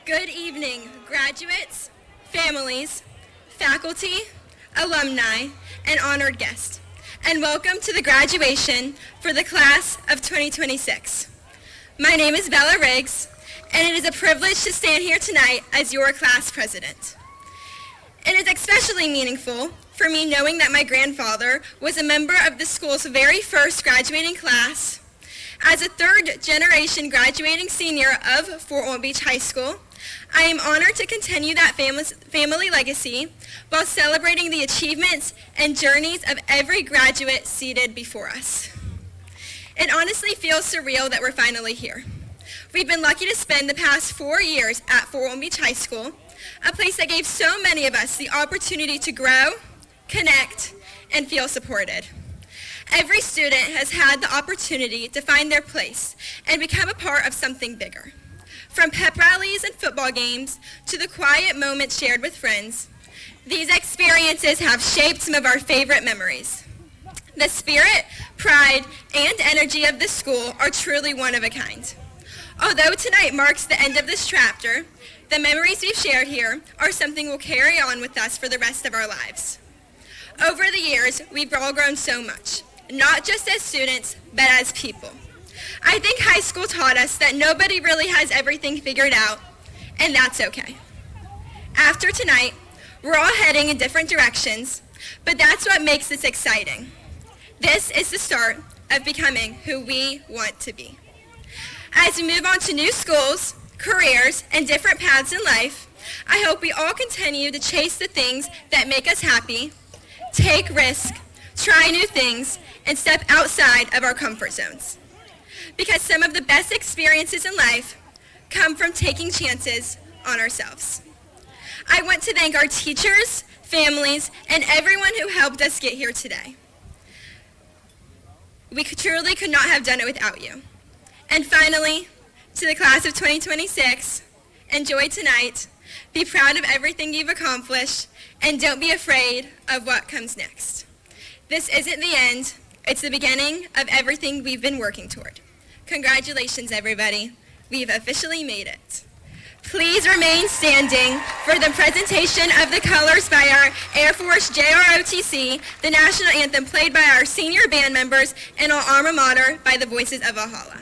Good evening, graduates, families, faculty, alumni, and honored guests, and welcome to the graduation for the class of 2026. My name is Bella Riggs, and it is a privilege to stand here tonight as your class president. It is especially meaningful for me knowing that my grandfather was a member of the school's very first graduating class. As a third-generation graduating senior of Fort Walton Beach High School, I am honored to continue that family legacy while celebrating the achievements and journeys of every graduate seated before us. It honestly feels surreal that we're finally here. We've been lucky to spend the past 4 years at Fort Walton Beach High School, a place that gave so many of us the opportunity to grow, connect, and feel supported. Every student has had the opportunity to find their place and become a part of something bigger. From pep rallies and football games to the quiet moments shared with friends, these experiences have shaped some of our favorite memories. The spirit, pride, and energy of this school are truly one of a kind. Although tonight marks the end of this chapter, the memories we've shared here are something we'll carry on with us for the rest of our lives. Over the years, we've all grown so much, not just as students, but as people. I think high school taught us that nobody really has everything figured out, and that's okay. After tonight, we're all heading in different directions, but that's what makes this exciting. This is the start of becoming who we want to be. As we move on to new schools, careers, and different paths in life, I hope we all continue to chase the things that make us happy, take risks, try new things, and step outside of our comfort zones. Because some of the best experiences in life come from taking chances on ourselves. I want to thank our teachers, families, and everyone who helped us get here today. We truly could not have done it without you. And finally, to the class of 2026, enjoy tonight, be proud of everything you've accomplished, and don't be afraid of what comes next. This isn't the end, it's the beginning of everything we've been working toward. Congratulations, everybody. We've officially made it. Please remain standing for the presentation of the colors by our Air Force JROTC, the national anthem played by our senior band members, and our alma mater by the Voices of Valhalla.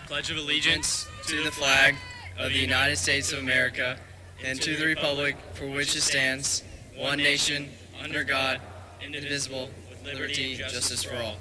pledge of allegiance to the flag of the United States of America and to the republic for which it stands, one nation, under God, indivisible, with liberty and justice for all.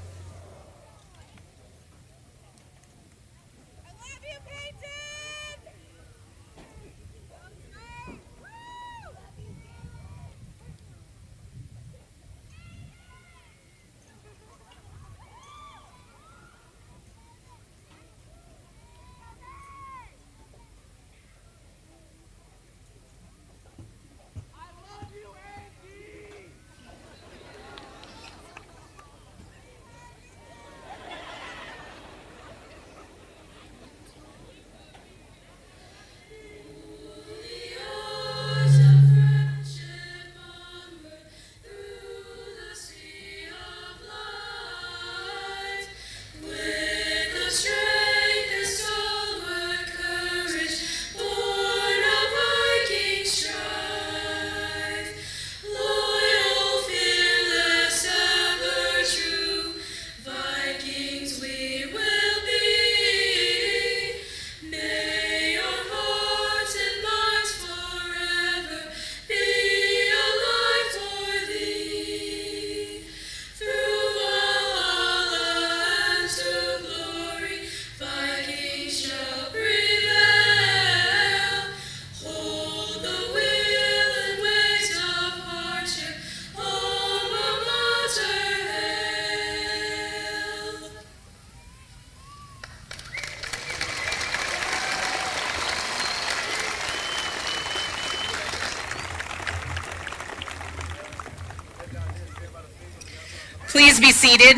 Please be seated.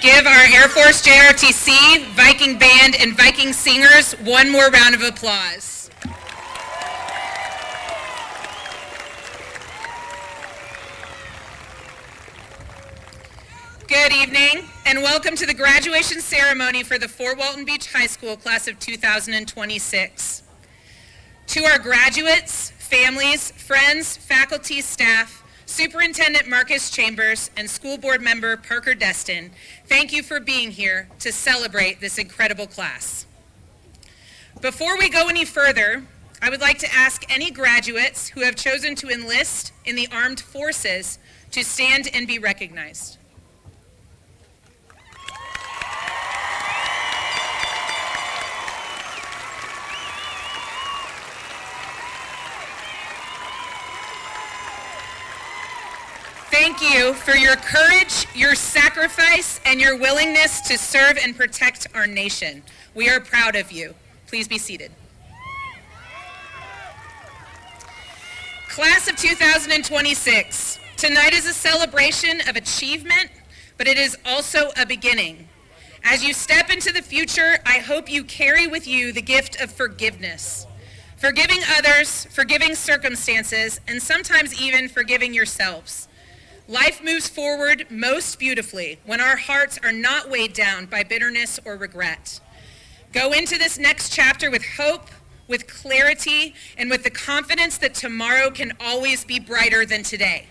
Give our Air Force JRTC, Viking Band, and Viking Singers one more round of applause. Good evening, and welcome to the graduation ceremony for the Fort Walton Beach High School class of 2026. To our graduates, families, friends, faculty, staff, Superintendent Marcus Chambers, and School Board Member Parker Destin, thank you for being here to celebrate this incredible class. Before we go any further, I would like to ask any graduates who have chosen to enlist in the armed forces to stand and be recognized. Thank you for your courage, your sacrifice, and your willingness to serve and protect our nation. We are proud of you. Please be seated. Class of 2026, tonight is a celebration of achievement, but it is also a beginning. As you step into the future, I hope you carry with you the gift of forgiveness. Forgiving others, forgiving circumstances, and sometimes even forgiving yourselves. Life moves forward most beautifully when our hearts are not weighed down by bitterness or regret. Go into this next chapter with hope, with clarity, and with the confidence that tomorrow can always be brighter than today.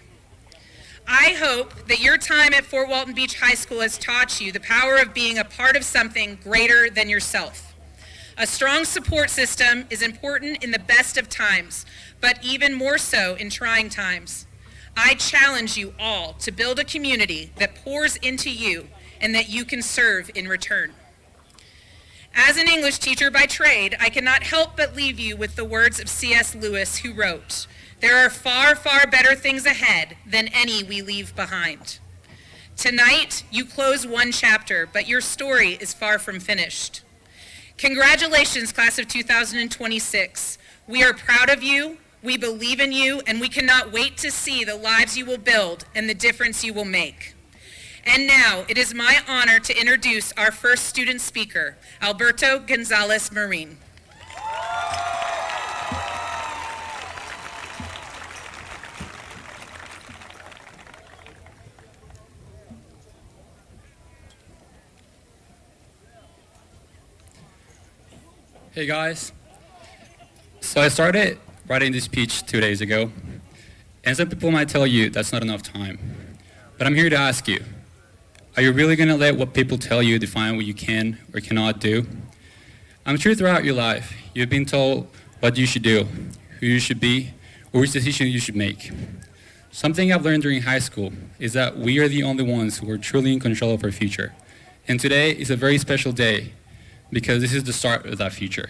I hope that your time at Fort Walton Beach High School has taught you the power of being a part of something greater than yourself. A strong support system is important in the best of times, but even more so in trying times. I challenge you all to build a community that pours into you and that you can serve in return. As an English teacher by trade, I cannot help but leave you with the words of C.S. Lewis, who wrote, "There are far, far better things ahead than any we leave behind." Tonight, you close one chapter, but your story is far from finished. Congratulations, class of 2026. We are proud of you. We believe in you, and we cannot wait to see the lives you will build and the difference you will make. And now, it is my honor to introduce our first student speaker, Alberto Gonzalez Marin. Hey guys. So I started writing this speech 2 days ago, and some people might tell you that's not enough time. But I'm here to ask you, Are you really going to let what people tell you define what you can or cannot do? I'm sure throughout your life, you've been told what you should do, who you should be, or which decision you should make. Something I've learned during high school is that we are the only ones who are truly in control of our future. And today is a very special day because this is the start of that future.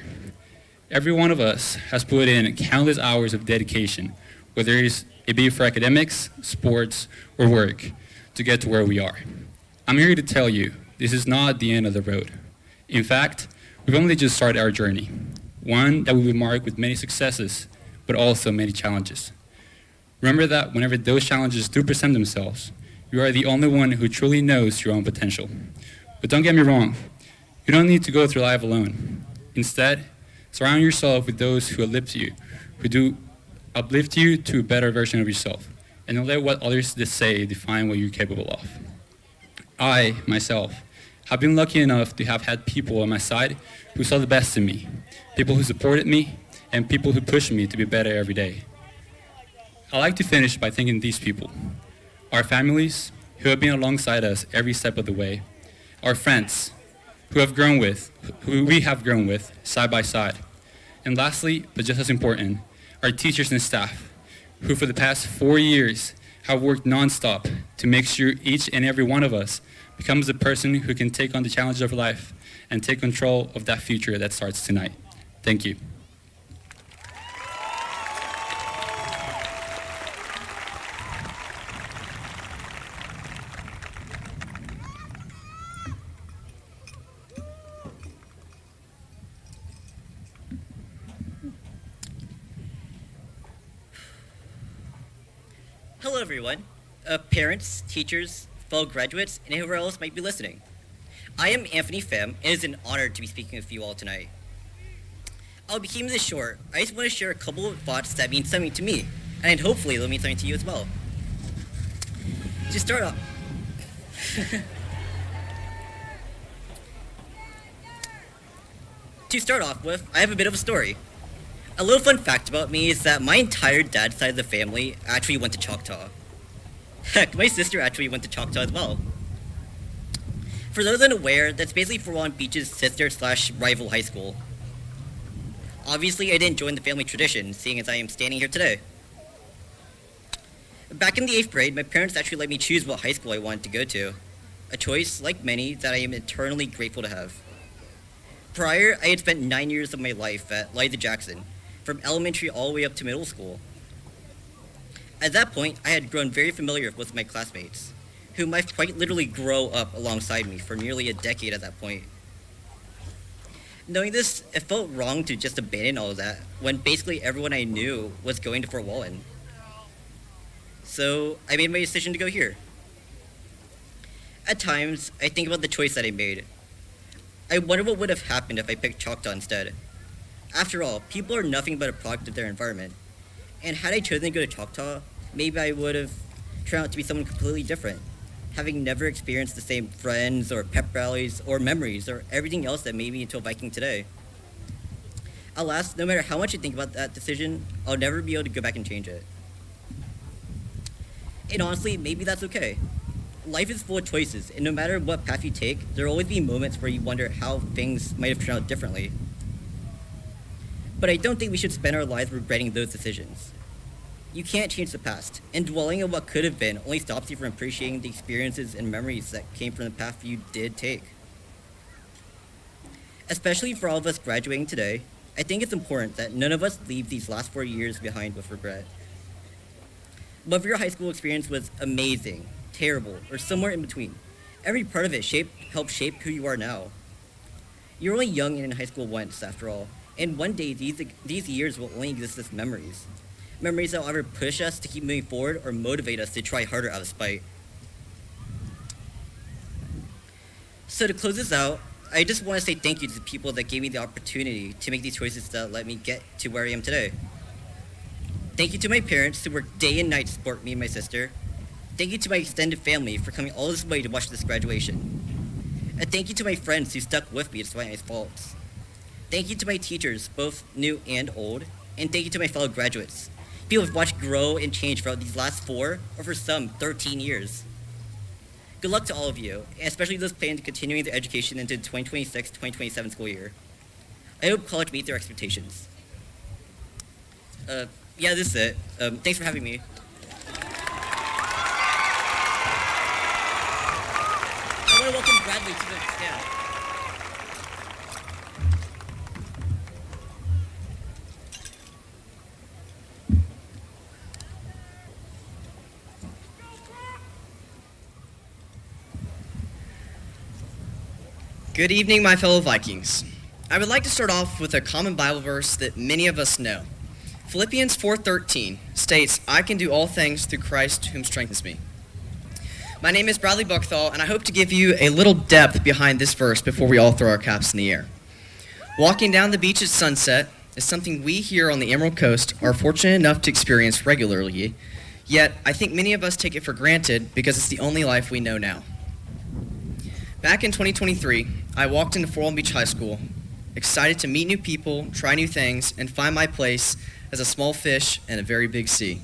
Every one of us has put in countless hours of dedication, whether it be for academics, sports, or work, to get to where we are. I'm here to tell you, this is not the end of the road. In fact, we've only just started our journey, one that will be marked with many successes, but also many challenges. Remember that whenever those challenges do present themselves, you are the only one who truly knows your own potential. But don't get me wrong, you don't need to go through life alone. Instead, surround yourself with those who uplift you, uplift you to a better version of yourself, and don't let what others say define what you're capable of. I, myself, have been lucky enough to have had people on my side who saw the best in me, people who supported me, and people who pushed me to be better every day. I'd like to finish by thanking these people, our families who have been alongside us every step of the way, our friends who we have grown with side by side, and lastly, but just as important, our teachers and staff who for the past 4 years have worked nonstop to make sure each and every one of us becomes a person who can take on the challenges of life and take control of that future that starts tonight. Thank you. Hello everyone, parents, teachers, fellow graduates, and whoever else might be listening. I am Anthony Pham, and it is an honor to be speaking with you all tonight. I'll be keeping this short. I just want to share a couple of thoughts that mean something to me, and hopefully they'll mean something to you as well. To start off, with, I have a bit of a story. A little fun fact about me is that my entire dad's side of the family actually went to Choctaw. Heck, my sister actually went to Choctaw as well. For those unaware, that's basically Fort Walton Beach's sister/rival high school. Obviously, I didn't join the family tradition, seeing as I am standing here today. Back in the 8th grade, my parents actually let me choose what high school I wanted to go to, a choice, like many, that I am eternally grateful to have. Prior, I had spent 9 years of my life at Liza Jackson, from elementary all the way up to middle school. At that point, I had grown very familiar with my classmates, whom I've quite literally grown up alongside me for nearly a decade at that point. Knowing this, it felt wrong to just abandon all of that when basically everyone I knew was going to Fort Walton. So I made my decision to go here. At times, I think about the choice that I made. I wonder what would have happened if I picked Choctaw instead. After all, people are nothing but a product of their environment. And had I chosen to go to Choctaw, maybe I would have turned out to be someone completely different, having never experienced the same friends or pep rallies or memories or everything else that made me into a Viking today. Alas, no matter how much I think about that decision, I'll never be able to go back and change it. And honestly, maybe that's okay. Life is full of choices, and no matter what path you take, there will always be moments where you wonder how things might have turned out differently. But I don't think we should spend our lives regretting those decisions. You can't change the past, and dwelling on what could have been only stops you from appreciating the experiences and memories that came from the path you did take. Especially for all of us graduating today, I think it's important that none of us leave these last 4 years behind with regret. Whether your high school experience was amazing, terrible, or somewhere in between, every part of it helped shape who you are now. You're only young and in high school once, after all, and one day these years will only exist as memories. Memories that will either push us to keep moving forward or motivate us to try harder out of spite. So to close this out, I just want to say thank you to the people that gave me the opportunity to make these choices that let me get to where I am today. Thank you to my parents who worked day and night to support me and my sister. Thank you to my extended family for coming all this way to watch this graduation. And thank you to my friends who stuck with me despite my faults. Thank you to my teachers, both new and old. And thank you to my fellow graduates, people who've watched grow and change throughout these last 4, or for some, 13 years. Good luck to all of you, and especially those planning to continuing their education into the 2026-2027 school year. I hope college meets their expectations. Yeah, this is it. Thanks for having me. I want to welcome Bradley to the stand. Good evening, my fellow Vikings. I would like to start off with a common Bible verse that many of us know. Philippians 4:13 states, "I can do all things through Christ whom strengthens me." My name is Bradley Buckthall, and I hope to give you a little depth behind this verse before we all throw our caps in the air. Walking down the beach at sunset is something we here on the Emerald Coast are fortunate enough to experience regularly, yet I think many of us take it for granted because it's the only life we know now. Back in 2023, I walked into Walton Beach High School, excited to meet new people, try new things, and find my place as a small fish in a very big sea.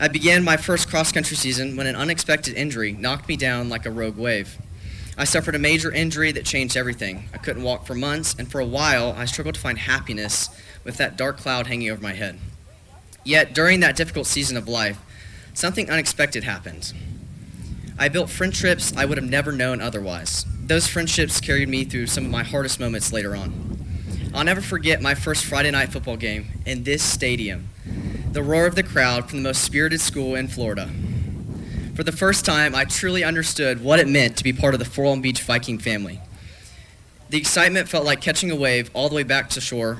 I began my first cross-country season when an unexpected injury knocked me down like a rogue wave. I suffered a major injury that changed everything. I couldn't walk for months, and for a while, I struggled to find happiness with that dark cloud hanging over my head. Yet, during that difficult season of life, something unexpected happened. I built friendships I would have never known otherwise. Those friendships carried me through some of my hardest moments later on. I'll never forget my first Friday night football game in this stadium. The roar of the crowd from the most spirited school in Florida. For the first time, I truly understood what it meant to be part of the Walton Beach Viking family. The excitement felt like catching a wave all the way back to shore.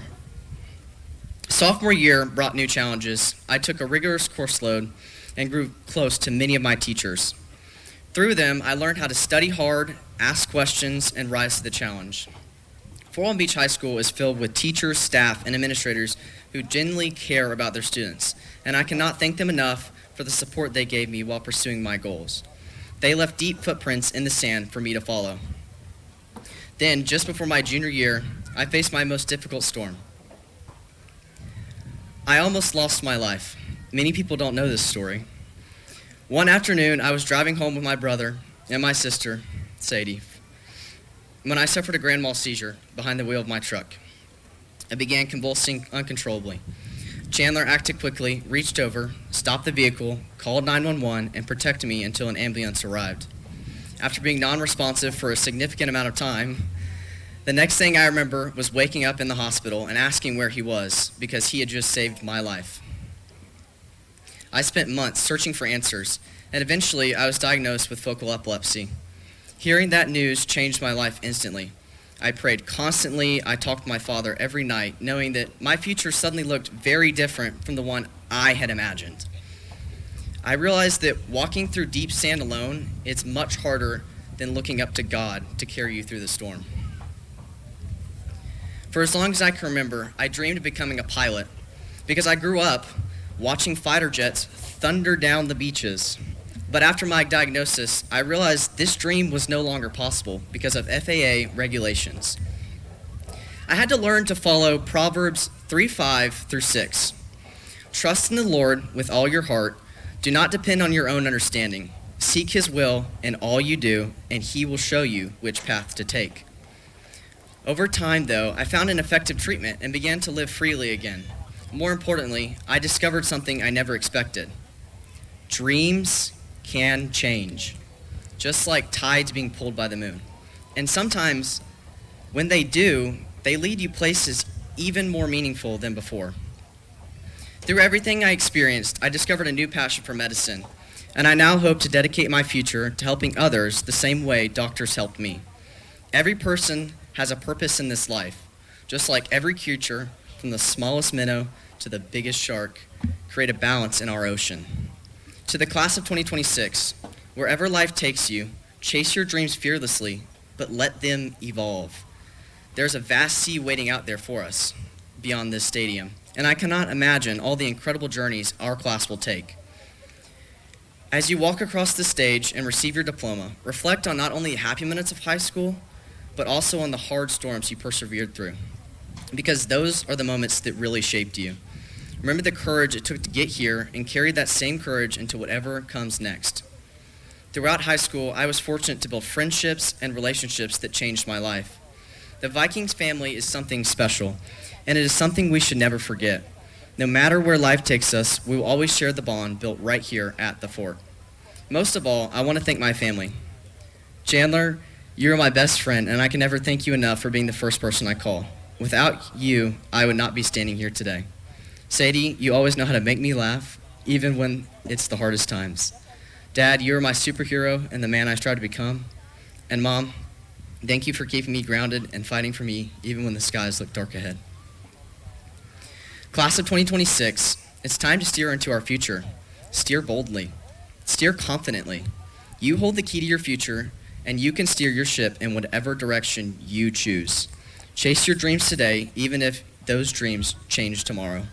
Sophomore year brought new challenges. I took a rigorous course load and grew close to many of my teachers. Through them, I learned how to study hard, ask questions, and rise to the challenge. Walton Beach High School is filled with teachers, staff, and administrators who genuinely care about their students, and I cannot thank them enough for the support they gave me while pursuing my goals. They left deep footprints in the sand for me to follow. Then, just before my junior year, I faced my most difficult storm. I almost lost my life. Many people don't know this story. One afternoon, I was driving home with my brother and my sister, Sadie, when I suffered a grand mal seizure behind the wheel of my truck. I began convulsing uncontrollably. Chandler acted quickly, reached over, stopped the vehicle, called 911, and protected me until an ambulance arrived. After being non-responsive for a significant amount of time, the next thing I remember was waking up in the hospital and asking where he was because he had just saved my life. I spent months searching for answers, and eventually I was diagnosed with focal epilepsy. Hearing that news changed my life instantly. I prayed constantly. I talked to my father every night, knowing that my future suddenly looked very different from the one I had imagined. I realized that walking through deep sand alone, it's much harder than looking up to God to carry you through the storm. For as long as I can remember, I dreamed of becoming a pilot because I grew up watching fighter jets thunder down the beaches. But after my diagnosis, I realized this dream was no longer possible because of FAA regulations. I had to learn to follow Proverbs 3:5-6. Trust in the Lord with all your heart. Do not depend on your own understanding. Seek his will in all you do, and he will show you which path to take. Over time, though, I found an effective treatment and began to live freely again. More importantly, I discovered something I never expected. Dreams can change, just like tides being pulled by the moon. And sometimes, when they do, they lead you places even more meaningful than before. Through everything I experienced, I discovered a new passion for medicine, and I now hope to dedicate my future to helping others the same way doctors helped me. Every person has a purpose in this life, just like every creature, from the smallest minnow to the biggest shark, create a balance in our ocean. To the class of 2026, wherever life takes you, chase your dreams fearlessly, but let them evolve. There's a vast sea waiting out there for us beyond this stadium, and I cannot imagine all the incredible journeys our class will take. As you walk across the stage and receive your diploma, reflect on not only the happy minutes of high school, but also on the hard storms you persevered through, because those are the moments that really shaped you. Remember the courage it took to get here and carry that same courage into whatever comes next. Throughout high school, I was fortunate to build friendships and relationships that changed my life. The Vikings family is something special, and it is something we should never forget. No matter where life takes us, we will always share the bond built right here at the fort. Most of all, I want to thank my family. Chandler, you're my best friend, and I can never thank you enough for being the first person I call. Without you, I would not be standing here today. Sadie, you always know how to make me laugh, even when it's the hardest times. Dad, you're my superhero and the man I strive to become. And Mom, thank you for keeping me grounded and fighting for me even when the skies look dark ahead. Class of 2026, it's time to steer into our future. Steer boldly. Steer confidently. You hold the key to your future, and you can steer your ship in whatever direction you choose. Chase your dreams today, even if those dreams change tomorrow.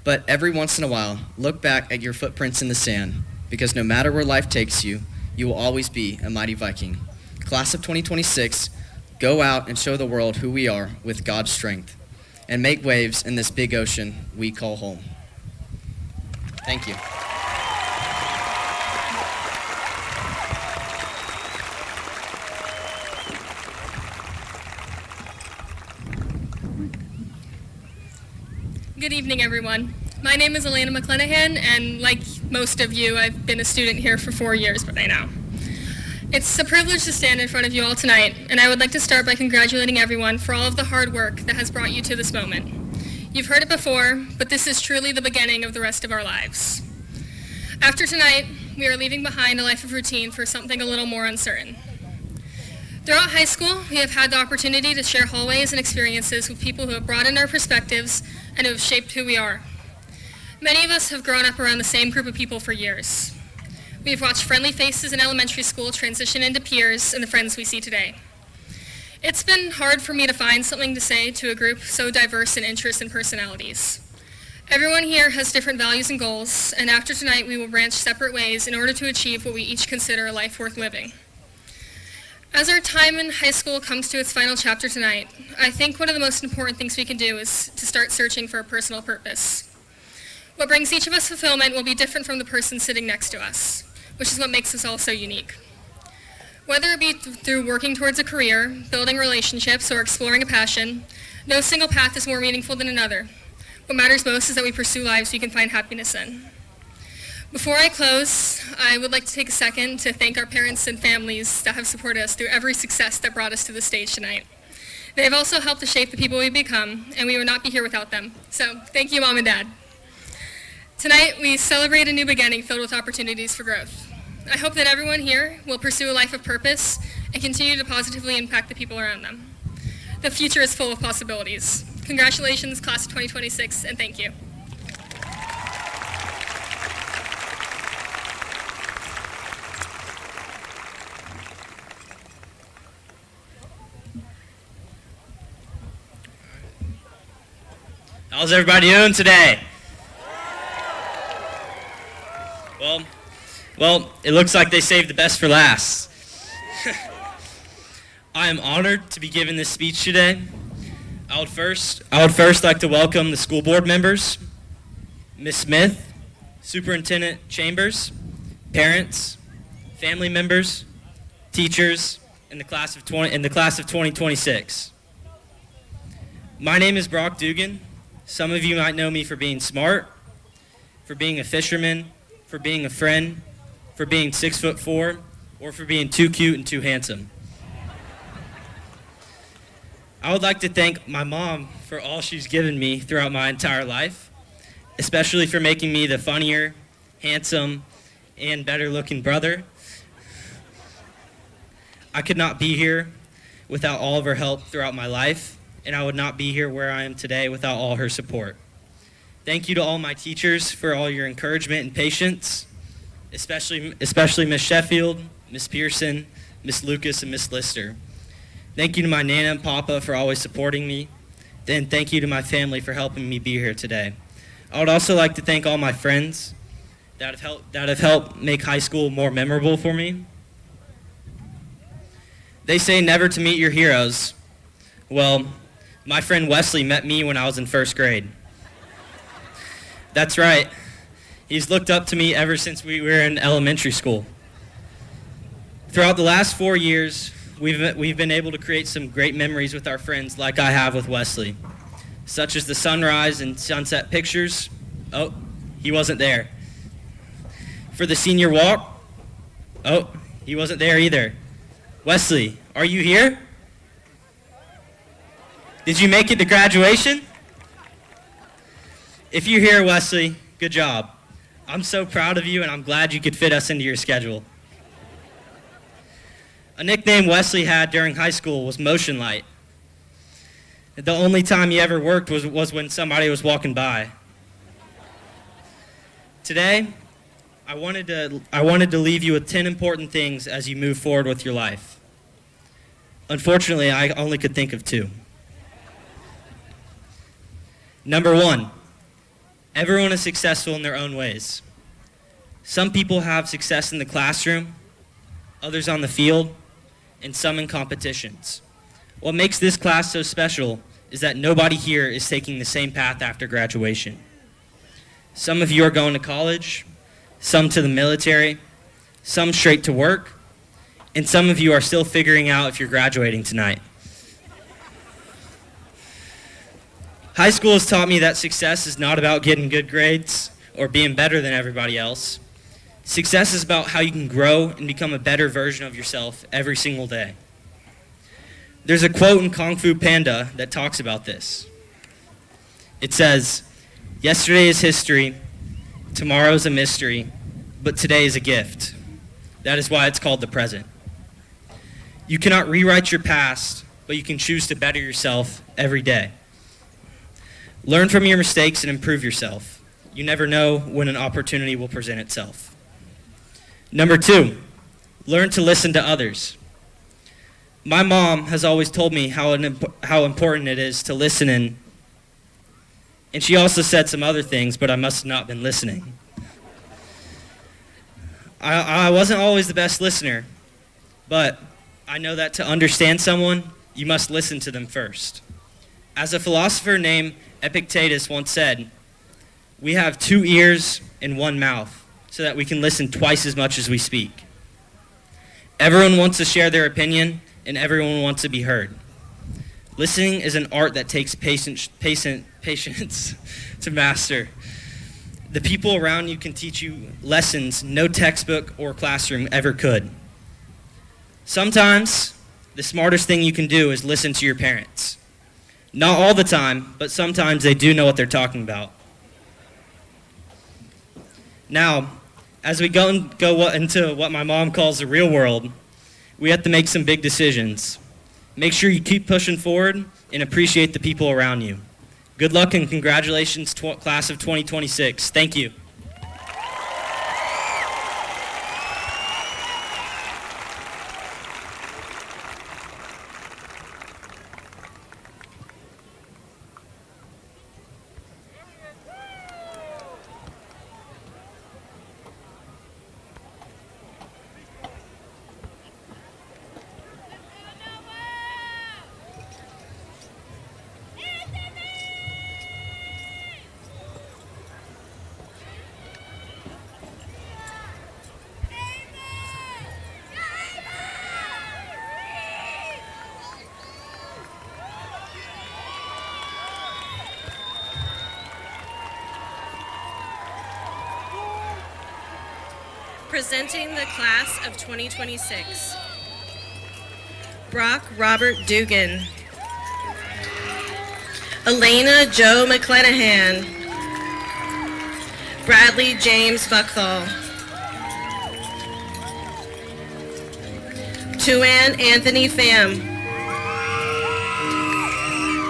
But every once in a while, look back at your footprints in the sand, because no matter where life takes you, you will always be a mighty Viking. Class of 2026, go out and show the world who we are with God's strength, and make waves in this big ocean we call home. Thank you. Good evening, everyone. My name is Elena McClenahan, and like most of you, I've been a student here for 4 years by now. It's a privilege to stand in front of you all tonight, and I would like to start by congratulating everyone for all of the hard work that has brought you to this moment. You've heard it before, but this is truly the beginning of the rest of our lives. After tonight, we are leaving behind a life of routine for something a little more uncertain. Throughout high school, we have had the opportunity to share hallways and experiences with people who have broadened our perspectives and who have shaped who we are. Many of us have grown up around the same group of people for years. We have watched friendly faces in elementary school transition into peers and the friends we see today. It's been hard for me to find something to say to a group so diverse in interests and personalities. Everyone here has different values and goals, and after tonight we will branch separate ways in order to achieve what we each consider a life worth living. As our time in high school comes to its final chapter tonight, I think one of the most important things we can do is to start searching for a personal purpose. What brings each of us fulfillment will be different from the person sitting next to us, which is what makes us all so unique. Whether it be through working towards a career, building relationships, or exploring a passion, no single path is more meaningful than another. What matters most is that we pursue lives we can find happiness in. Before I close, I would like to take a second to thank our parents and families that have supported us through every success that brought us to the stage tonight. They have also helped to shape the people we become, and we would not be here without them. So thank you, Mom and Dad. Tonight, we celebrate a new beginning filled with opportunities for growth. I hope that everyone here will pursue a life of purpose and continue to positively impact the people around them. The future is full of possibilities. Congratulations, Class of 2026, and thank you. How's everybody doing today? Well, it looks like they saved the best for last. I am honored to be giving this speech today. I would first like to welcome the school board members, Ms. Smith, Superintendent Chambers, parents, family members, teachers, in the class of 2026. My name is Brock Dugan. Some of you might know me for being smart, for being a fisherman, for being a friend, for being 6'4", or for being too cute and too handsome. I would like to thank my mom for all she's given me throughout my entire life, especially for making me the funnier, handsome, and better-looking brother. I could not be here without all of her help throughout my life, and I would not be here where I am today without all her support. Thank you to all my teachers for all your encouragement and patience, especially Ms. Sheffield, Ms. Pearson, Ms. Lucas, and Ms. Lister. Thank you to my Nana and Papa for always supporting me. Then thank you to my family for helping me be here today. I would also like to thank all my friends that have helped make high school more memorable for me. They say never to meet your heroes. Well, my friend Wesley met me when I was in first grade. That's right. He's looked up to me ever since we were in elementary school. Throughout the last 4 years, we've been able to create some great memories with our friends like I have with Wesley, such as the sunrise and sunset pictures. Oh, he wasn't there. For the senior walk. Oh, he wasn't there either. Wesley, are you here? Did you make it to graduation? If you're here, Wesley, good job. I'm so proud of you, and I'm glad you could fit us into your schedule. A nickname Wesley had during high school was Motion Light. The only time he ever worked was when somebody was walking by. Today, I wanted to leave you with 10 important things as you move forward with your life. Unfortunately, I only could think of 2. Number 1, everyone is successful in their own ways. Some people have success in the classroom, others on the field, and some in competitions. What makes this class so special is that nobody here is taking the same path after graduation. Some of you are going to college, some to the military, some straight to work, and some of you are still figuring out if you're graduating tonight. High school has taught me that success is not about getting good grades or being better than everybody else. Success is about how you can grow and become a better version of yourself every single day. There's a quote in Kung Fu Panda that talks about this. It says, "Yesterday is history, tomorrow's a mystery, but today is a gift." That is why it's called the present. You cannot rewrite your past, but you can choose to better yourself every day. Learn from your mistakes and improve yourself. You never know when an opportunity will present itself. Number 2, learn to listen to others. My mom has always told me how important it is to listen in, and she also said some other things, but I must have not been listening. I wasn't always the best listener, but I know that to understand someone, you must listen to them first. As a philosopher named Epictetus once said, "We have 2 ears and 1 mouth, so that we can listen twice as much as we speak." Everyone wants to share their opinion, and everyone wants to be heard. Listening is an art that takes patience to master. The people around you can teach you lessons no textbook or classroom ever could. Sometimes, the smartest thing you can do is listen to your parents. Not all the time, but sometimes they do know what they're talking about. Now, as we go into what my mom calls the real world, we have to make some big decisions. Make sure you keep pushing forward and appreciate the people around you. Good luck and congratulations, class of 2026. Thank you. Presenting the class of 2026. Brock Robert Dugan. Elena Joe McClenahan. Bradley James Buckthall. Tuan Anthony Pham.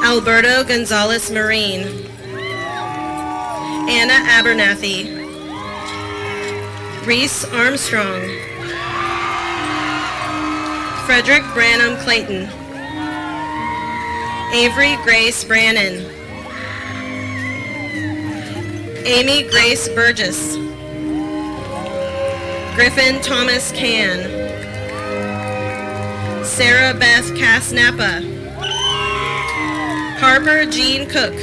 Alberto Gonzalez Marine. Anna Abernathy. Reese Armstrong. Frederick Branham Clayton. Avery Grace Brannon. Amy Grace Burgess. Griffin Thomas Can. Sarah Beth Casnapa. Harper Jean Cook.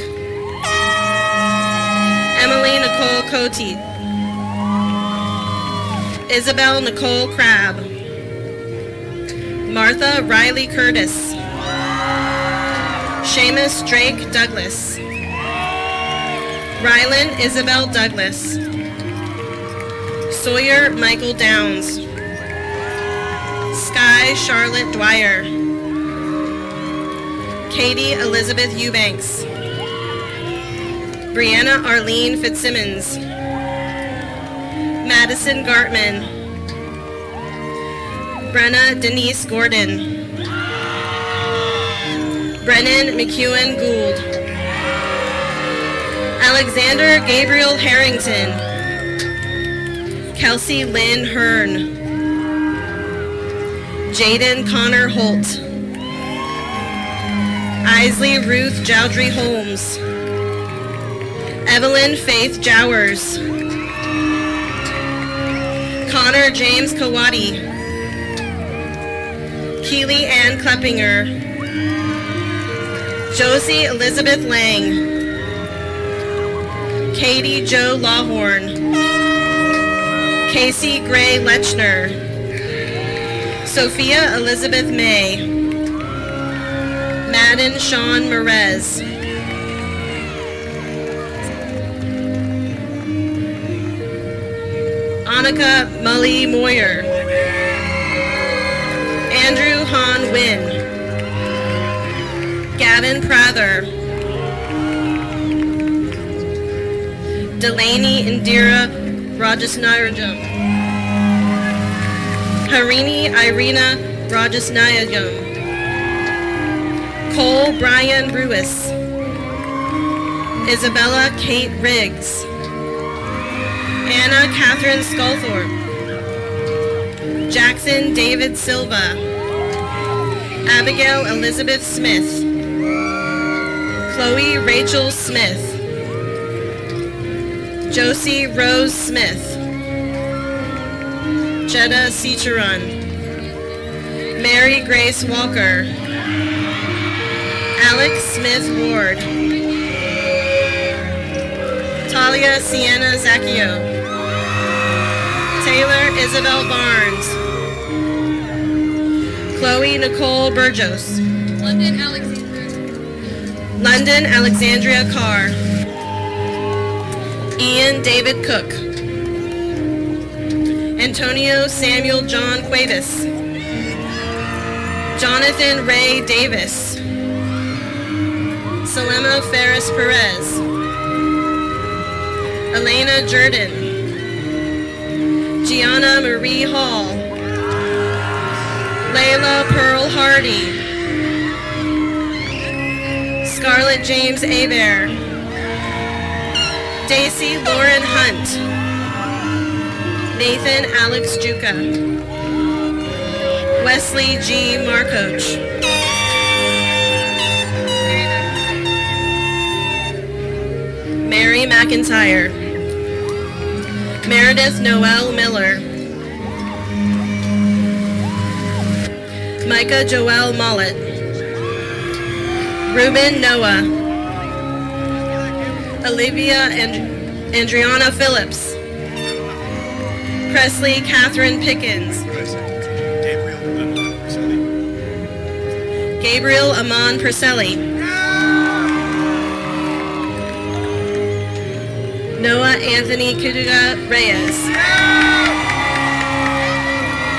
Emily Nicole Cote. Isabel Nicole Crabb. Martha Riley Curtis. Seamus Drake Douglas. Rylan Isabel Douglas. Sawyer Michael Downs. Sky Charlotte Dwyer. Katie Elizabeth Eubanks. Brianna Arlene Fitzsimmons. Madison Gartman. Brenna Denise Gordon. Brennan McEwen Gould. Alexander Gabriel Harrington. Kelsey Lynn Hearn. Jaden Connor Holt. Isley Ruth Jowdry Holmes. Evelyn Faith Jowers. Connor James Kawati. Keely Ann Kleppinger. Josie Elizabeth Lang. Katie Jo Lawhorn. Casey Gray Lechner. Sophia Elizabeth May. Madden Sean Merez. Annika Mully Moyer. Andrew Han Wynn. Gavin Prather. Delaney Indira Rajasnarajam. Harini Irina Rajasnayagam. Cole Brian Ruiz. Isabella Kate Riggs. Anna Catherine Sculthorpe. Jackson David Silva. Abigail Elizabeth Smith. Chloe Rachel Smith. Josie Rose Smith. Jetta Cicheron. Mary Grace Walker. Alex Smith Ward. Talia Sienna Zacchio. Taylor Isabel Barnes. Chloe Nicole Burgos. London Alexandria Carr. Ian David Cook. Antonio Samuel John Cuevas. Jonathan Ray Davis. Salema Ferris Perez. Elena Jordan. Gianna Marie Hall. Layla Pearl Hardy. Scarlett James Abear. Daisy Lauren Hunt. Nathan Alex Juka. Wesley G. Markoch. Mary McIntyre. Meredith Noel Miller. Micah Joelle Mollett. Ruben Noah. Olivia Andriana Phillips. Presley Catherine Pickens. Gabriel Amon Perselli. Noah Anthony Kuduga Reyes.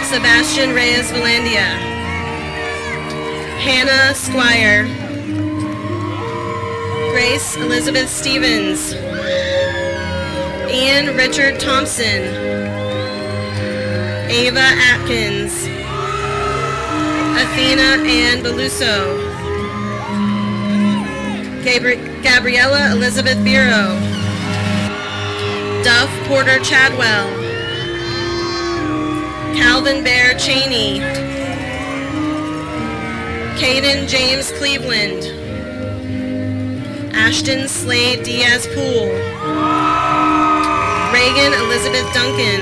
Sebastian Reyes Valandia. Hannah Squire. Grace Elizabeth Stevens. Ian Richard Thompson. Ava Atkins. Athena Ann Beluso. Gabriella Elizabeth Biro. Duff Porter Chadwell. Calvin Bear Cheney. Caden James Cleveland. Ashton Slade Diaz Poole. Reagan Elizabeth Duncan.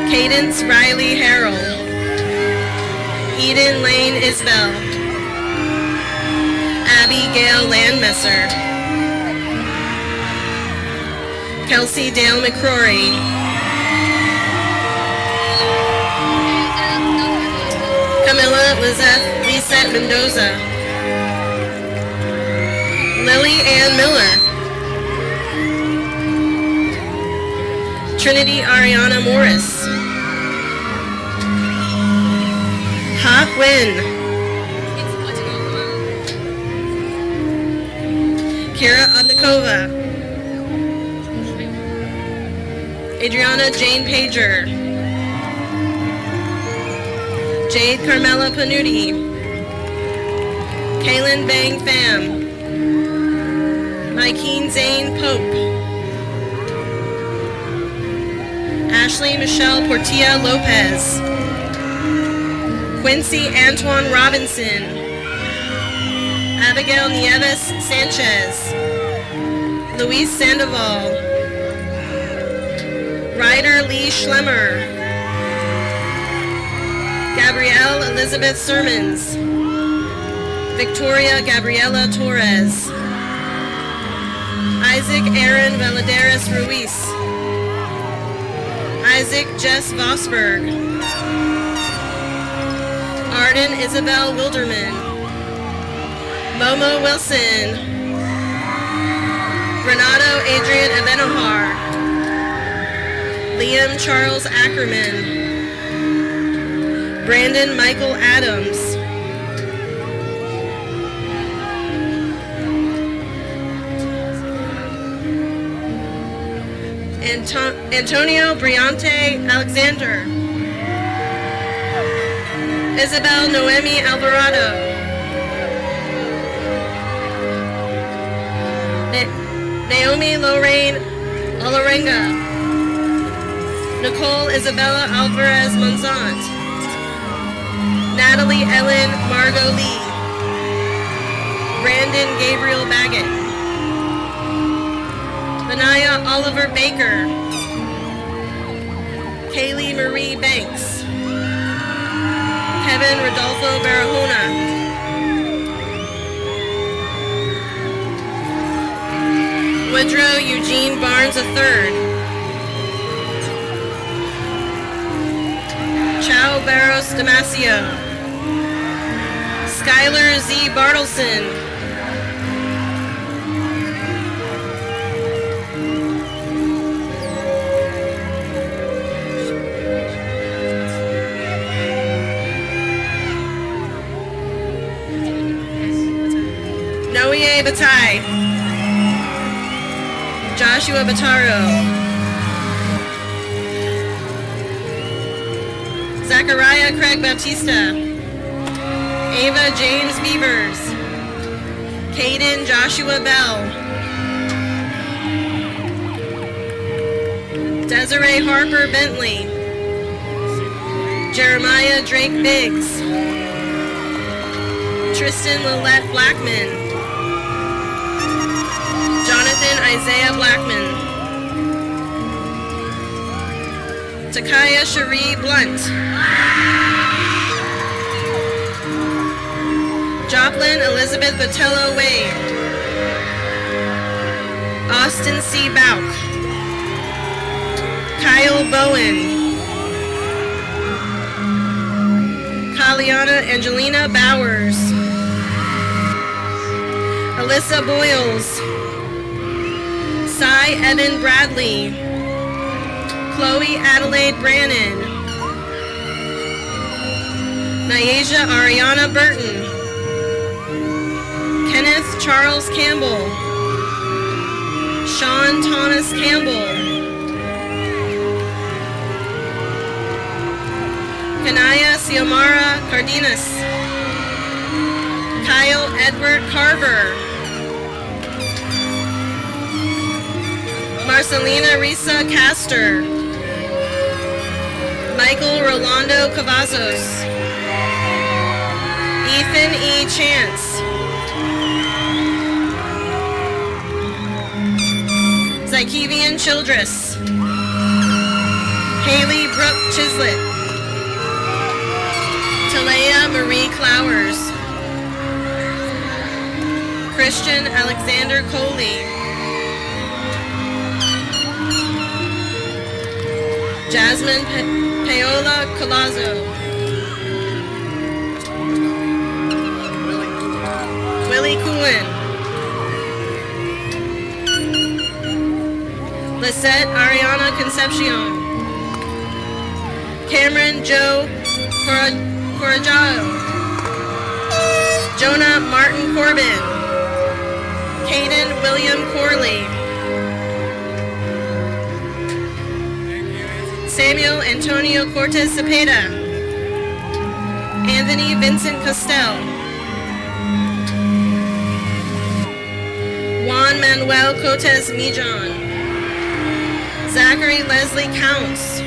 Cadence Riley Harrell. Eden Lane Isbell. Abby Gail Landmesser. Kelsey Dale McCrory. Camilla Lisette Mendoza. Lily Ann Miller. Trinity Ariana Morris. Ha Quinn. Kira Odnikova. Adriana Jane Pager. Jade Carmela Panuti. Kaylin Bang Pham. Mykeen Zane Pope. Ashley Michelle Portilla Lopez. Quincy Antoine Robinson. Abigail Nieves Sanchez. Luis Sandoval. Ryder Lee Schlemmer. Gabrielle Elizabeth Sermons. Victoria Gabriela Torres. Isaac Aaron Valadares Ruiz. Isaac Jess Vosberg. Arden Isabel Wilderman. Momo Wilson. Renato Adrian Avenohar. Liam Charles Ackerman. Brandon Michael Adams. Antonio Briante Alexander. Isabel Noemi Alvarado. Naomi Lorraine Olarenga. Nicole Isabella Alvarez Monzant. Natalie Ellen Margot Lee. Brandon Gabriel Baggett. Benaya Oliver Baker. Kaylee Marie Banks. Kevin Rodolfo Barahona. Woodrow Eugene Barnes III. Chao Barros Damasio. Skylar Z. Bartleson. Noye Bataille. Joshua Bataro. Zachariah Craig Bautista. Ava James Beavers. Caden Joshua Bell. Desiree Harper Bentley. Jeremiah Drake Biggs. Tristan Lillette Blackman. Jonathan Isaiah Blackman. Takaya Cherie Blunt. Joplin Elizabeth Botello Wade. Austin C. Bauk. Kyle Bowen. Kaliana Angelina Bowers. Alyssa Boyles. Cy Evan Bradley. Chloe Adelaide Brannon. Nyasia Ariana Burton. Kenneth Charles Campbell. Sean Thomas Campbell. Kanaya Xiomara Cardenas. Kyle Edward Carver. Marcelina Risa Castor. Michael Rolando Cavazos. Ethan E. Chance. Zykevian Childress. Haley Brooke Chislett. Talea Marie Clowers. Christian Alexander Coley. Jasmine Paola Colazo. Nguyen. Lisette Ariana Concepcion. Cameron Joe Corajao. Jonah Martin Corbin. Caden William Corley. Samuel Antonio Cortez Cepeda. Anthony Vincent Costel. Juan Manuel Cotes Mijon. Zachary Leslie Counts.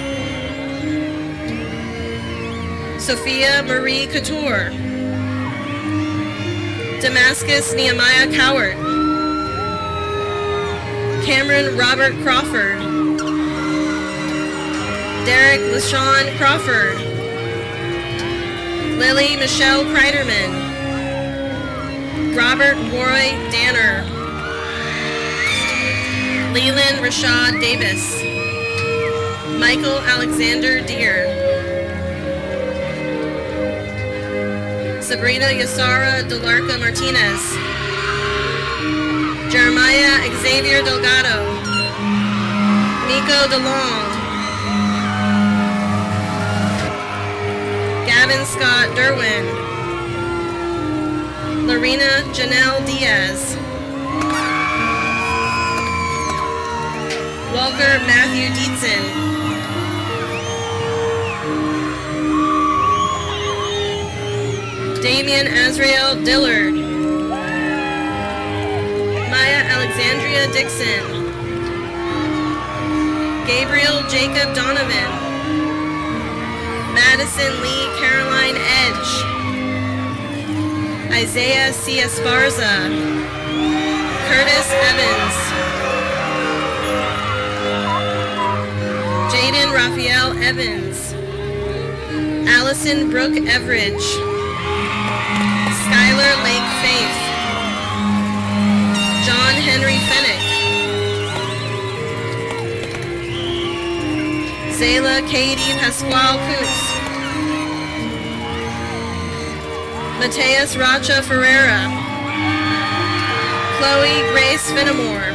Sophia Marie Couture. Damascus Nehemiah Coward. Cameron Robert Crawford. Derek LaShawn Crawford. Lily Michelle Kreiderman. Robert Roy Danner. Leland Rashad Davis. Michael Alexander Deere. Sabrina Yasara Delarca Martinez. Jeremiah Xavier Delgado. Nico DeLong. Gavin Scott Derwin. Lorena Janelle Diaz. Walker Matthew Dietzen. Damian Azrael Dillard. Maya Alexandria Dixon. Gabriel Jacob Donovan. Madison Lee Caroline Edge. Isaiah C. Esparza. Curtis Evans. Jaden Raphael Evans. Allison Brooke Everidge. Skylar Lake Faith. John Henry Fennick. Zayla Katie Pasquale Kutz. Mateus Racha Ferreira. Chloe Grace Finnemore.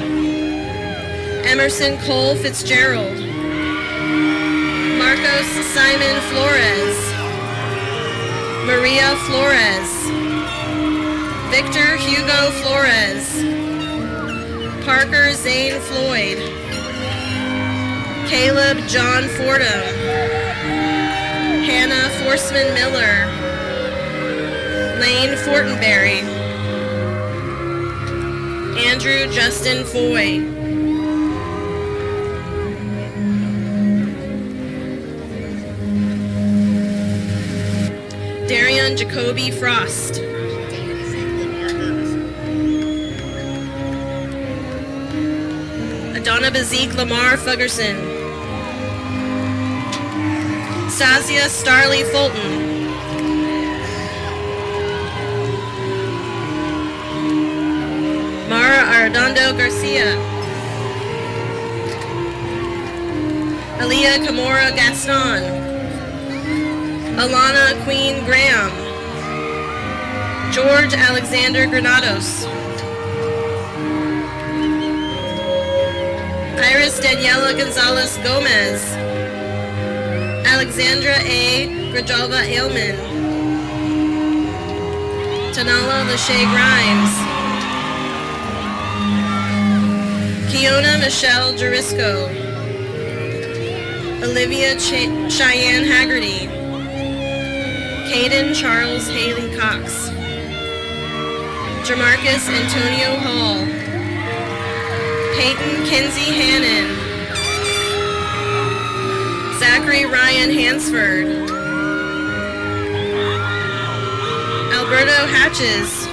Emerson Cole Fitzgerald. Marcos Simon Flores. Maria Flores. Victor Hugo Flores. Parker Zane Floyd. Caleb John Fordham. Hannah Forsman Miller. Lane Fortenberry. Andrew Justin Foy. Darian Jacoby Frost. Adonna Bazik Lamar Fuggerson. Stasia Starley Fulton. Mara Arredondo Garcia. Aaliyah Kamora Gaston. Alana Queen Graham. George Alexander Granados. Iris Daniela Gonzalez Gomez. Alexandra A. Grajalva Ailman. Tanala Lachey Grimes. Kiona Michelle Jurisco. Olivia Cheyenne Haggerty. Caden Charles Haley Cox. Jamarcus Antonio Hall. Peyton Kinsey Hannon. Zachary Ryan Hansford. Alberto Hatches.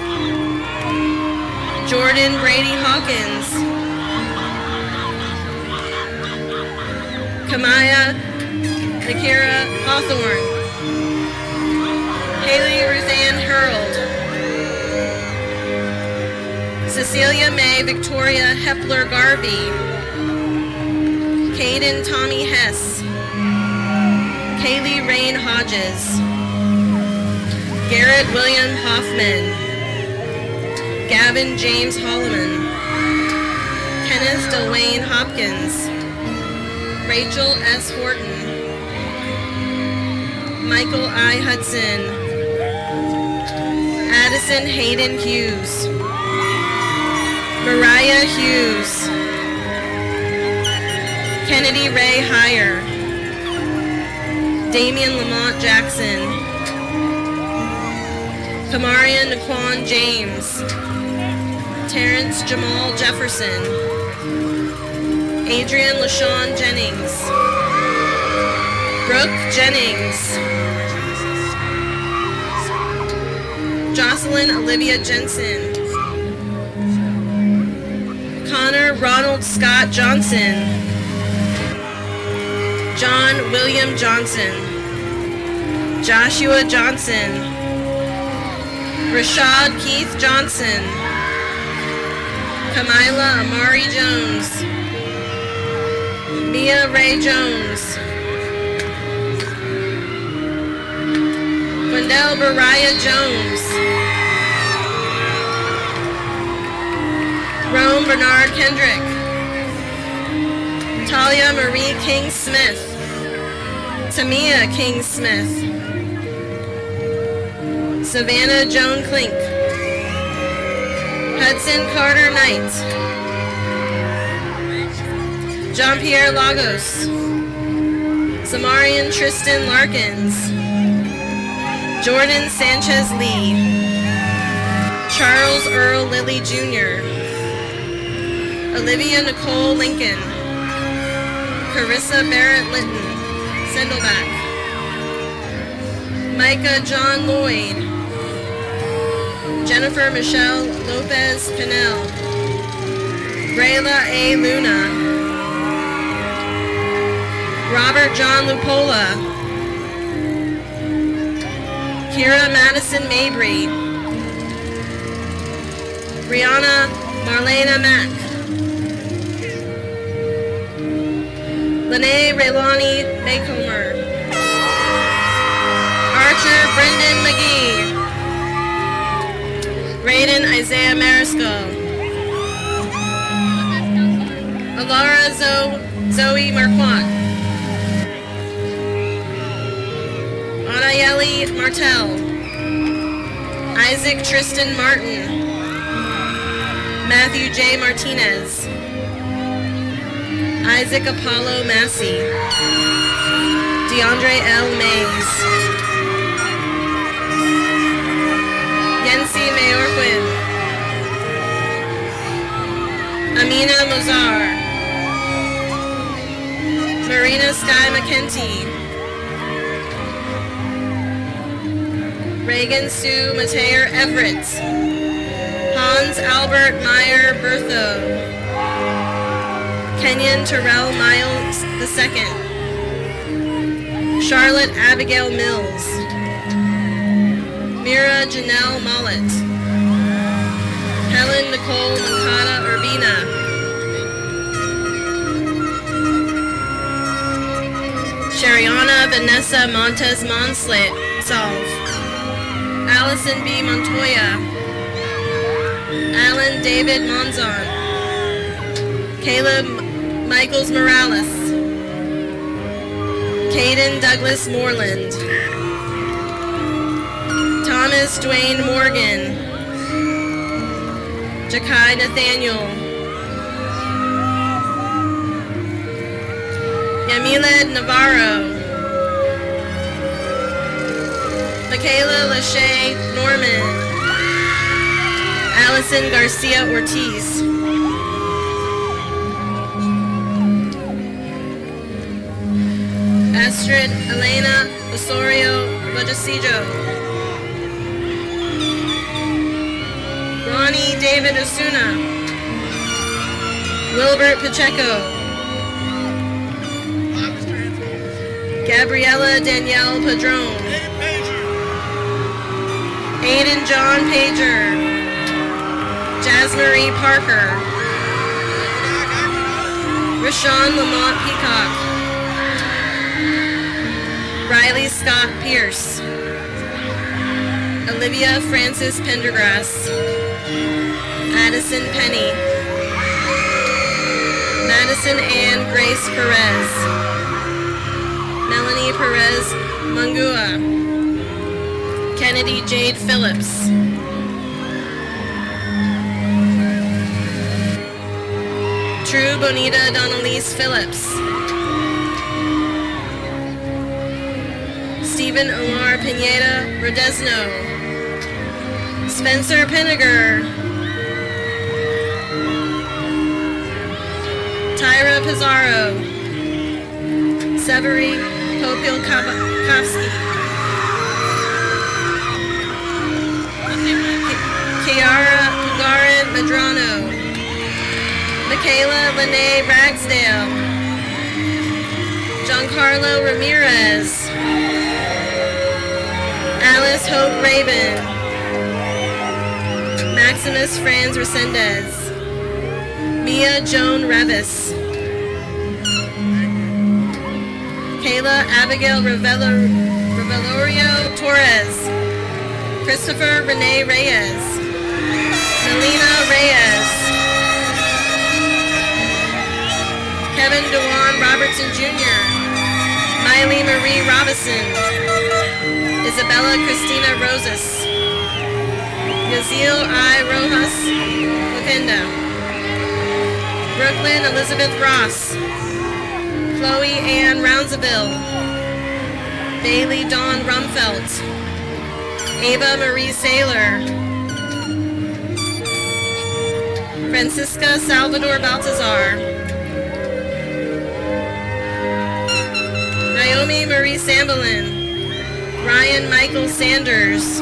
Jordan Brady Hawkins. Kamaya Akira Hawthorne. Haley Ruthann Hurld. Cecilia May Victoria Hepler Garvey. Caden Tommy Hess. Kaylee Rain Hodges. Garrett William Hoffman. Gavin James Holloman, Kenneth Delwayne Hopkins, Rachel S. Horton, Michael I. Hudson, Addison Hayden Hughes, Mariah Hughes, Kennedy Ray Heyer, Damian Lamont Jackson, Kamarian Naquan James, Terrence Jamal Jefferson, Adrian LaShawn Jennings, Brooke Jennings, Jocelyn Olivia Jensen, Connor Ronald Scott Johnson, John William Johnson, Joshua Johnson, Rashad Keith Johnson, Kamila Amari Jones, Mia Ray Jones, Wendell Bariah Jones, Rome Bernard Kendrick, Talia Marie King Smith, Tamia King Smith, Savannah Joan Klink, Hudson Carter Knight, Jean-Pierre Lagos, Samarian Tristan Larkins, Jordan Sanchez Lee, Charles Earl Lilly Jr., Olivia Nicole Lincoln, Carissa Barrett Litton, Sendelback, Micah John Lloyd, Jennifer Michelle Lopez Cannell, Brayla A. Luna, Robert John Lupola, Kira Madison Mabry, Brianna Marlena Mack, Lene Raylani Maycomer, Archer Brendan McGee, Raiden Isaiah Mariscal, Alara Zoe Marquardt, Anayeli Martel, Isaac Tristan Martin, Matthew J. Martinez, Isaac Apollo Massey, DeAndre L. Mays, Yensi Mayorquin, Amina Mozar, Marina Sky McKenty, Reagan Sue Mateer Everett, Hans Albert Meyer Bertho, Kenyon Terrell Miles II, Charlotte Abigail Mills, Mira Janelle Mollett, Helen Nicole Mancada Urbina, Shariana Vanessa Montes Monslet Solve, Allison B. Montoya, Alan David Monzon, Caleb Michaels Morales, Caden Douglas Moreland, Thomas Dwayne Morgan, Jakai Nathaniel, Yamila Navarro, Michaela Lachey Norman, Allison Garcia Ortiz, Astrid Elena Osorio Bajasijo, Ronnie David Osuna, Wilbert Pacheco, Gabriella Danielle Padron, Aiden John Pager, Jasmarie Parker, Rashawn Lamont Peacock, Riley Scott Pierce, Olivia Frances Pendergrass, Addison Penny, Madison Ann Grace Perez, Melanie Perez Mungua, Kennedy Jade Phillips, True Bonita Donalise Phillips, Stephen Omar Pineda Rodesno, Spencer Pinniger, Tyra Pizarro, Severy Popilkovsky, Kiara Pugarin Medrano, Michaela Lene Ragsdale, Giancarlo Ramirez, Alice Hope Raven, Maximus Franz Resendez, Mia Joan Revis, Kayla Abigail Revelorio Torres, Christopher Rene Reyes, Melina Reyes, Kevin Dewan Robertson Jr., Miley Marie Robinson, Isabella Cristina Rosas, Yazil I. Rojas Lupinda, Brooklyn Elizabeth Ross, Chloe Ann Rounsaville, Bailey Dawn Rumfelt, Ava Marie Saylor, Francisca Salvador Baltazar, Naomi Marie Sambalin, Ryan Michael Sanders,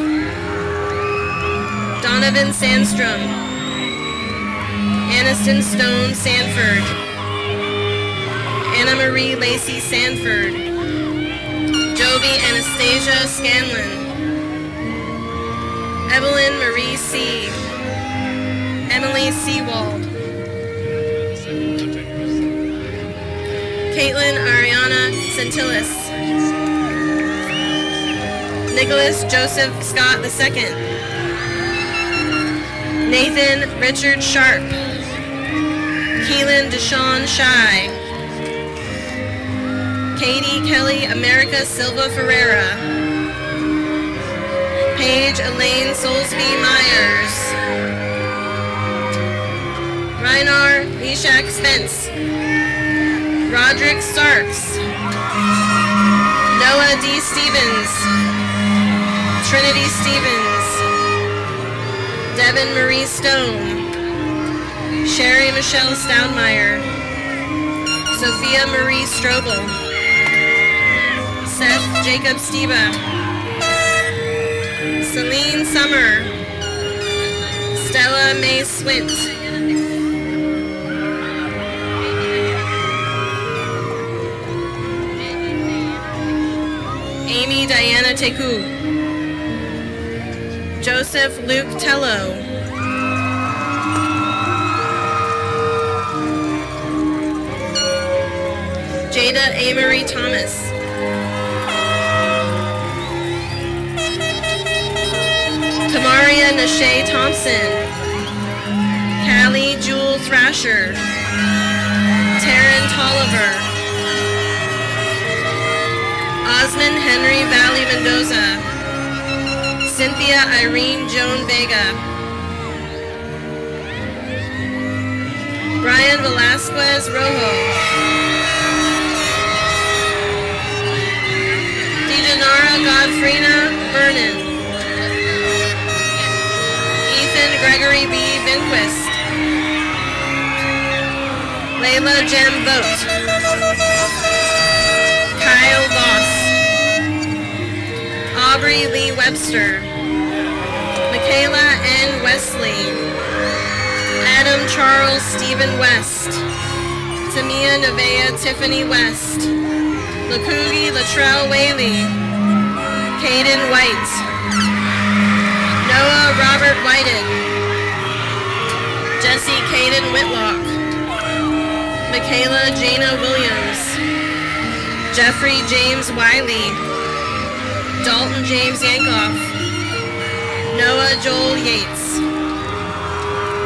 Donovan Sandstrom, Aniston Stone Sanford, Anna Marie Lacey Sanford, Jovi Anastasia Scanlon, Evelyn Marie C., Emily Seawald, Caitlin Ariana Centillis, Nicholas Joseph Scott II, Nathan Richard Sharp, Keelan Deshawn Shy, Katie Kelly America Silva Ferreira, Paige Elaine Soulsby Myers, Reinar Meshach Spence, Roderick Starks, Noah D. Stevens, Trinity Stevens, Devin Marie Stone, Sherry Michelle Stoudemire, Sophia Marie Strobel, Seth Jacob Steva, Celine Summer, Stella May Swint, Amy Diana Teku, Joseph Luke Tello, Jada Amory Thomas, Kamaria Nashay Thompson, Callie Jewel Thrasher, Taryn Tolliver, Osmond Henry Valley Mendoza, Cynthia Irene Joan Vega, Brian Velasquez Rojo, Dejanara Godfrina Vernon, Ethan Gregory B. Vinquist, Layla Jem Vogt, Kyle Voss, Aubrey Lee Webster, Michaela N. Wesley, Adam Charles Stephen West, Tamia Nevaeh Tiffany West, Lakugi Latrell Whaley, Caden White, Noah Robert Whited, Jesse Caden Whitlock, Michaela Jana Williams, Jeffrey James Wiley, Dalton James Yankoff, Noah Joel Yates.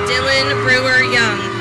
Dylan Brewer Young.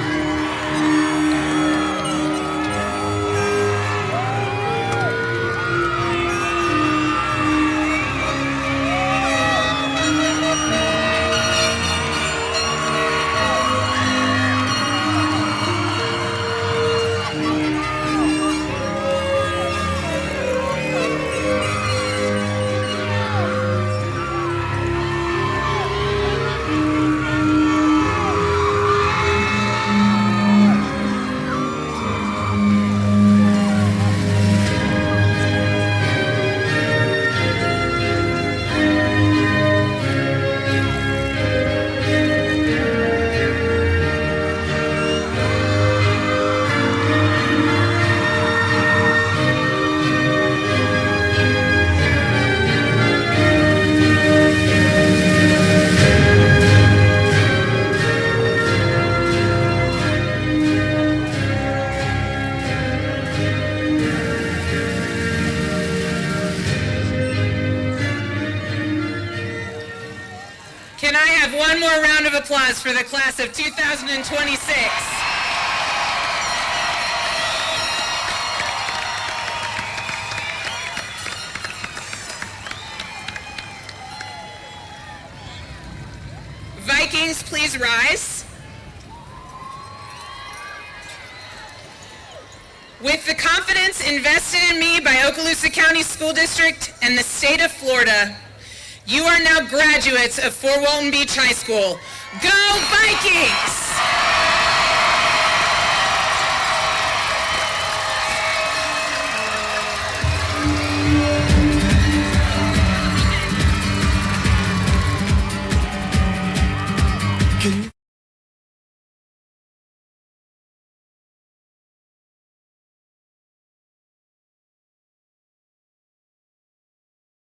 Can I have one more round of applause for the class of 2026? Vikings, please rise. With the confidence invested in me by Okaloosa County School District and the state of Florida, you are now graduates of Fort Walton Beach High School. Go Vikings!